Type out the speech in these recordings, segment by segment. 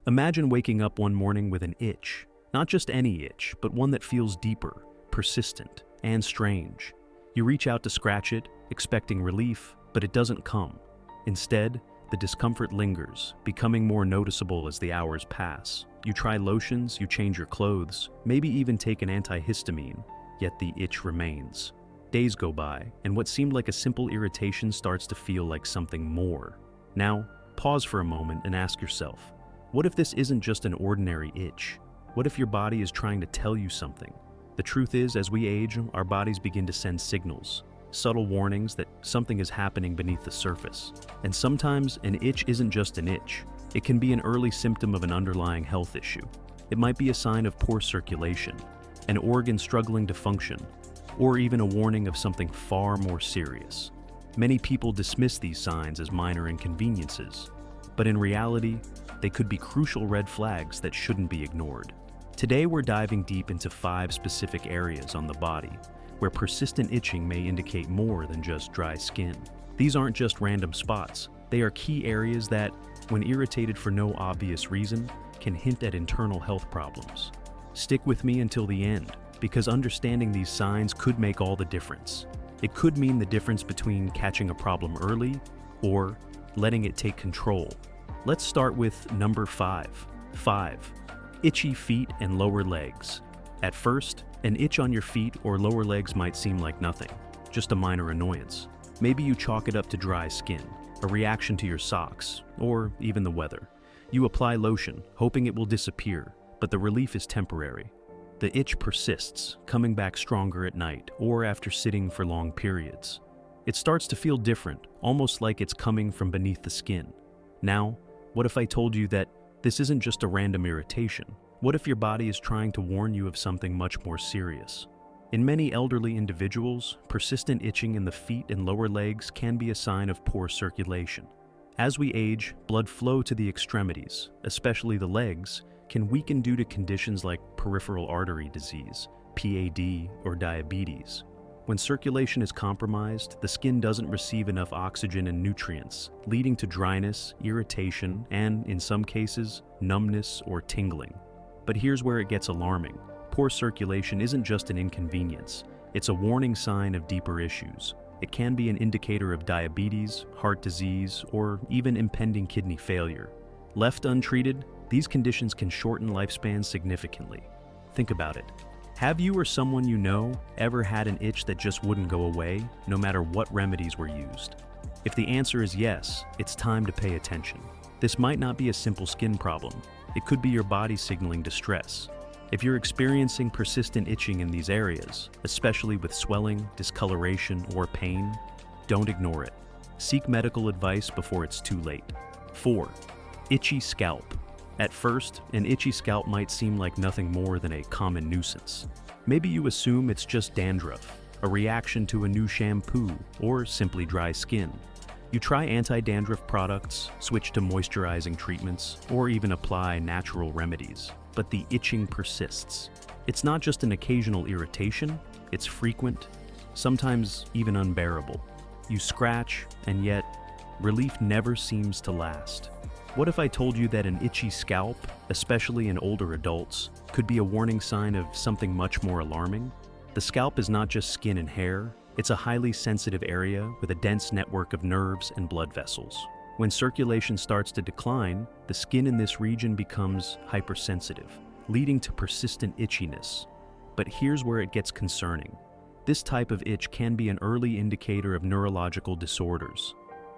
Imagine waking up one morning with an itch. Not just any itch, but one that feels deeper, persistent, and strange. You reach out to scratch it, expecting relief, but it doesn't come. Instead, the discomfort lingers, becoming more noticeable as the hours pass. You try lotions, you change your clothes, maybe even take an antihistamine, yet the itch remains. Days go by, and what seemed like a simple irritation starts to feel like something more. Now, pause for a moment and ask yourself, what if this isn't just an ordinary itch? What if your body is trying to tell you something? The truth is, as we age, our bodies begin to send signals, subtle warnings that something is happening beneath the surface. And sometimes an itch isn't just an itch. It can be an early symptom of an underlying health issue. It might be a sign of poor circulation, an organ struggling to function, or even a warning of something far more serious. Many people dismiss these signs as minor inconveniences, but in reality, they could be crucial red flags that shouldn't be ignored. Today we're diving deep into 5 specific areas on the body where persistent itching may indicate more than just dry skin. These aren't just random spots. They are key areas that, when irritated for no obvious reason, can hint at internal health problems. Stick with me until the end, because understanding these signs could make all the difference. It could mean the difference between catching a problem early or letting it take control. Let's start with number 5. 5. Itchy feet and lower legs. At first, an itch on your feet or lower legs might seem like nothing, just a minor annoyance. Maybe you chalk it up to dry skin, a reaction to your socks, or even the weather. You apply lotion, hoping it will disappear, but the relief is temporary. The itch persists, coming back stronger at night or after sitting for long periods. It starts to feel different, almost like it's coming from beneath the skin. Now, what if I told you that this isn't just a random irritation? What if your body is trying to warn you of something much more serious? In many elderly individuals, persistent itching in the feet and lower legs can be a sign of poor circulation. As we age, blood flow to the extremities, especially the legs, can weaken due to conditions like peripheral artery disease, PAD, or diabetes. When circulation is compromised, the skin doesn't receive enough oxygen and nutrients, leading to dryness, irritation, and, in some cases, numbness or tingling. But here's where it gets alarming. Poor circulation isn't just an inconvenience. It's a warning sign of deeper issues. It can be an indicator of diabetes, heart disease, or even impending kidney failure. Left untreated, these conditions can shorten lifespans significantly. Think about it. Have you or someone you know ever had an itch that just wouldn't go away, no matter what remedies were used? If the answer is yes, it's time to pay attention. This might not be a simple skin problem. It could be your body signaling distress. If you're experiencing persistent itching in these areas, especially with swelling, discoloration, or pain, don't ignore it. Seek medical advice before it's too late. 4. Itchy scalp. At first, an itchy scalp might seem like nothing more than a common nuisance. Maybe you assume it's just dandruff, a reaction to a new shampoo, or simply dry skin. You try anti-dandruff products, switch to moisturizing treatments, or even apply natural remedies, but the itching persists. It's not just an occasional irritation, it's frequent, sometimes even unbearable. You scratch, and yet, relief never seems to last. What if I told you that an itchy scalp, especially in older adults, could be a warning sign of something much more alarming? The scalp is not just skin and hair, it's a highly sensitive area with a dense network of nerves and blood vessels. When circulation starts to decline, the skin in this region becomes hypersensitive, leading to persistent itchiness. But here's where it gets concerning. This type of itch can be an early indicator of neurological disorders.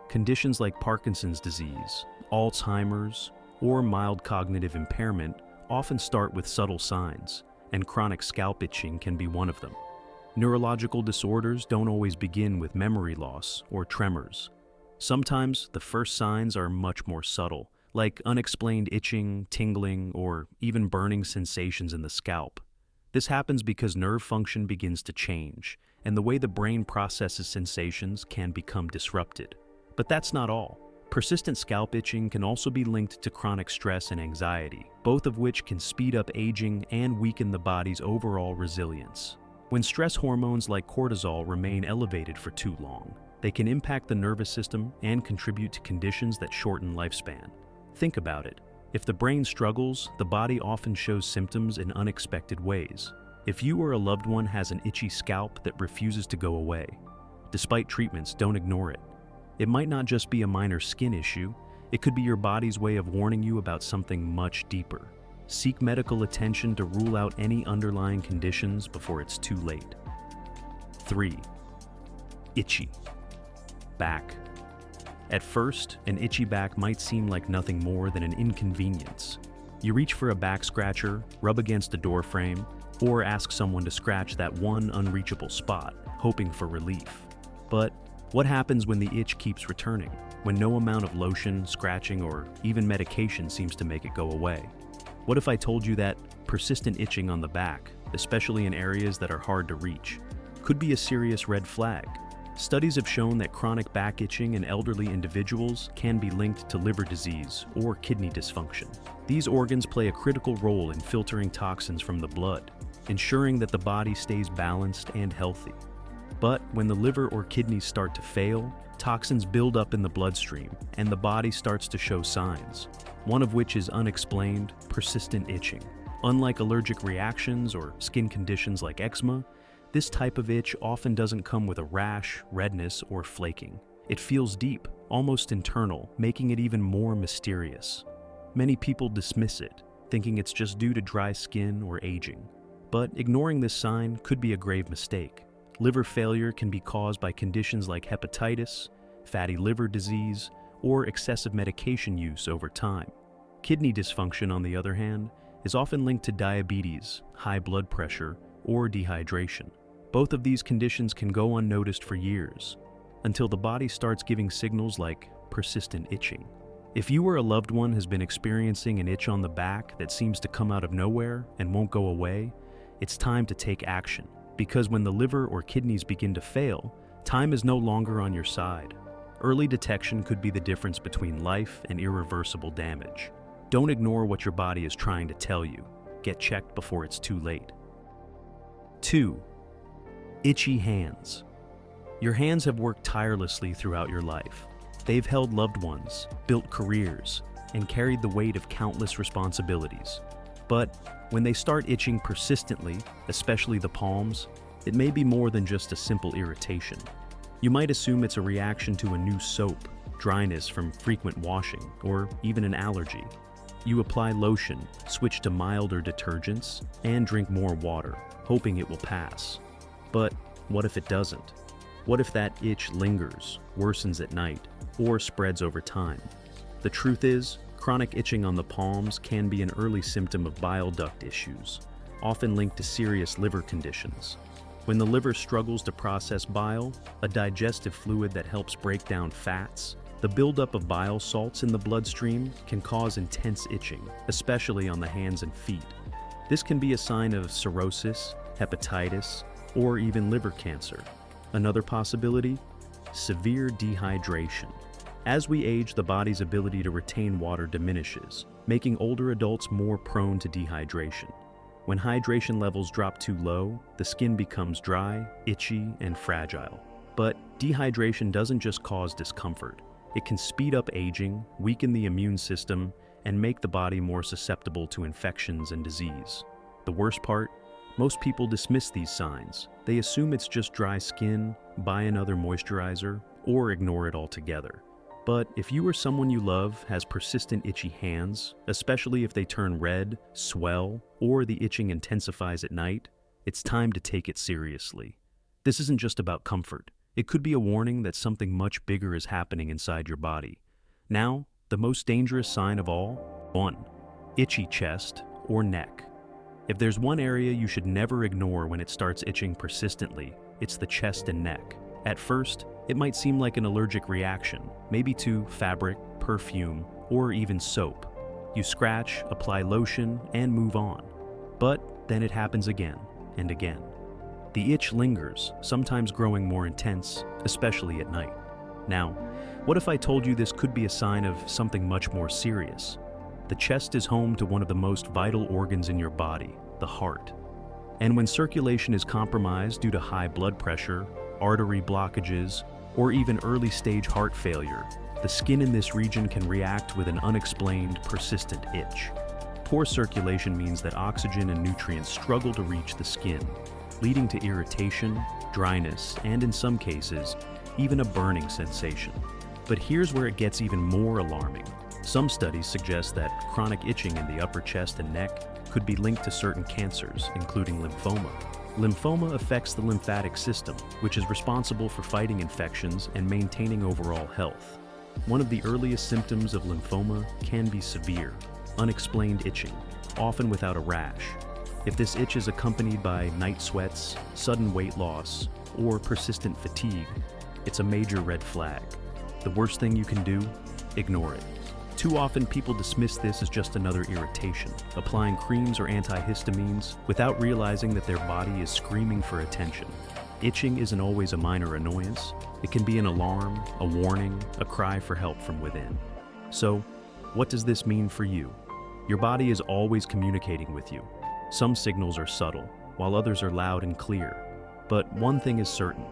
Conditions like Parkinson's disease, Alzheimer's, or mild cognitive impairment often start with subtle signs, and chronic scalp itching can be one of them. Neurological disorders don't always begin with memory loss or tremors. Sometimes the first signs are much more subtle, like unexplained itching, tingling, or even burning sensations in the scalp. This happens because nerve function begins to change, and the way the brain processes sensations can become disrupted. But that's not all. Persistent scalp itching can also be linked to chronic stress and anxiety, both of which can speed up aging and weaken the body's overall resilience. When stress hormones like cortisol remain elevated for too long, they can impact the nervous system and contribute to conditions that shorten lifespan. Think about it. If the brain struggles, the body often shows symptoms in unexpected ways. If you or a loved one has an itchy scalp that refuses to go away, despite treatments, don't ignore it. It might not just be a minor skin issue, it could be your body's way of warning you about something much deeper. Seek medical attention to rule out any underlying conditions before it's too late. 3. Itchy. Back. At first, an itchy back might seem like nothing more than an inconvenience. You reach for a back scratcher, rub against a door frame, or ask someone to scratch that one unreachable spot, hoping for relief. But what happens when the itch keeps returning, when no amount of lotion, scratching, or even medication seems to make it go away? What if I told you that persistent itching on the back, especially in areas that are hard to reach, could be a serious red flag? Studies have shown that chronic back itching in elderly individuals can be linked to liver disease or kidney dysfunction. These organs play a critical role in filtering toxins from the blood, ensuring that the body stays balanced and healthy. But when the liver or kidneys start to fail, toxins build up in the bloodstream and the body starts to show signs, one of which is unexplained, persistent itching. Unlike allergic reactions or skin conditions like eczema, this type of itch often doesn't come with a rash, redness, or flaking. It feels deep, almost internal, making it even more mysterious. Many people dismiss it, thinking it's just due to dry skin or aging. But ignoring this sign could be a grave mistake. Liver failure can be caused by conditions like hepatitis, fatty liver disease, or excessive medication use over time. Kidney dysfunction, on the other hand, is often linked to diabetes, high blood pressure, or dehydration. Both of these conditions can go unnoticed for years, until the body starts giving signals like persistent itching. If you or a loved one has been experiencing an itch on the back that seems to come out of nowhere and won't go away, it's time to take action. Because when the liver or kidneys begin to fail, time is no longer on your side. Early detection could be the difference between life and irreversible damage. Don't ignore what your body is trying to tell you. Get checked before it's too late. 2. Itchy hands. Your hands have worked tirelessly throughout your life. They've held loved ones, built careers, and carried the weight of countless responsibilities. But when they start itching persistently, especially the palms, it may be more than just a simple irritation. You might assume it's a reaction to a new soap, dryness from frequent washing, or even an allergy. You apply lotion, switch to milder detergents, and drink more water, hoping it will pass. But what if it doesn't? What if that itch lingers, worsens at night, or spreads over time? The truth is, chronic itching on the palms can be an early symptom of bile duct issues, often linked to serious liver conditions. When the liver struggles to process bile, a digestive fluid that helps break down fats, the buildup of bile salts in the bloodstream can cause intense itching, especially on the hands and feet. This can be a sign of cirrhosis, hepatitis, or even liver cancer. Another possibility? Severe dehydration. As we age, the body's ability to retain water diminishes, making older adults more prone to dehydration. When hydration levels drop too low, the skin becomes dry, itchy, and fragile. But dehydration doesn't just cause discomfort. It can speed up aging, weaken the immune system, and make the body more susceptible to infections and disease. The worst part? Most people dismiss these signs. They assume it's just dry skin, buy another moisturizer, or ignore it altogether. But if you or someone you love has persistent itchy hands, especially if they turn red, swell, or the itching intensifies at night, it's time to take it seriously. This isn't just about comfort. It could be a warning that something much bigger is happening inside your body. Now, the most dangerous sign of all: 1. Itchy chest or neck. If there's one area you should never ignore when it starts itching persistently, it's the chest and neck. At first, it might seem like an allergic reaction, maybe to fabric, perfume, or even soap. You scratch, apply lotion, and move on. But then it happens again and again. The itch lingers, sometimes growing more intense, especially at night. Now, what if I told you this could be a sign of something much more serious? The chest is home to one of the most vital organs in your body, the heart. And when circulation is compromised due to high blood pressure, artery blockages, or even early-stage heart failure, The skin in this region can react with an unexplained, persistent itch. Poor circulation means that oxygen and nutrients struggle to reach the skin, leading to irritation, dryness, and in some cases, even a burning sensation. But here's where it gets even more alarming. Some studies suggest that chronic itching in the upper chest and neck could be linked to certain cancers, including lymphoma. Lymphoma affects the lymphatic system, which is responsible for fighting infections and maintaining overall health. One of the earliest symptoms of lymphoma can be severe, unexplained itching, often without a rash. If this itch is accompanied by night sweats, sudden weight loss, or persistent fatigue, it's a major red flag. The worst thing you can do? Ignore it. Too often people dismiss this as just another irritation, applying creams or antihistamines without realizing that their body is screaming for attention. Itching isn't always a minor annoyance. It can be an alarm, a warning, a cry for help from within. So, what does this mean for you? Your body is always communicating with you. Some signals are subtle, while others are loud and clear. But one thing is certain,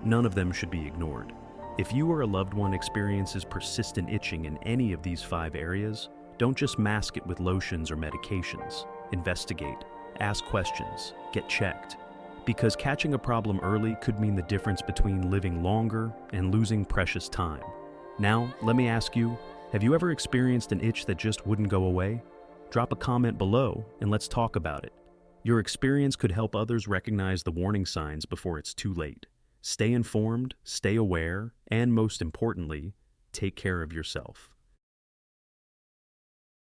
none of them should be ignored. If you or a loved one experiences persistent itching in any of these 5 areas, don't just mask it with lotions or medications. Investigate, ask questions, get checked. Because catching a problem early could mean the difference between living longer and losing precious time. Now, let me ask you, have you ever experienced an itch that just wouldn't go away? Drop a comment below and let's talk about it. Your experience could help others recognize the warning signs before it's too late. Stay informed, stay aware, and most importantly, take care of yourself.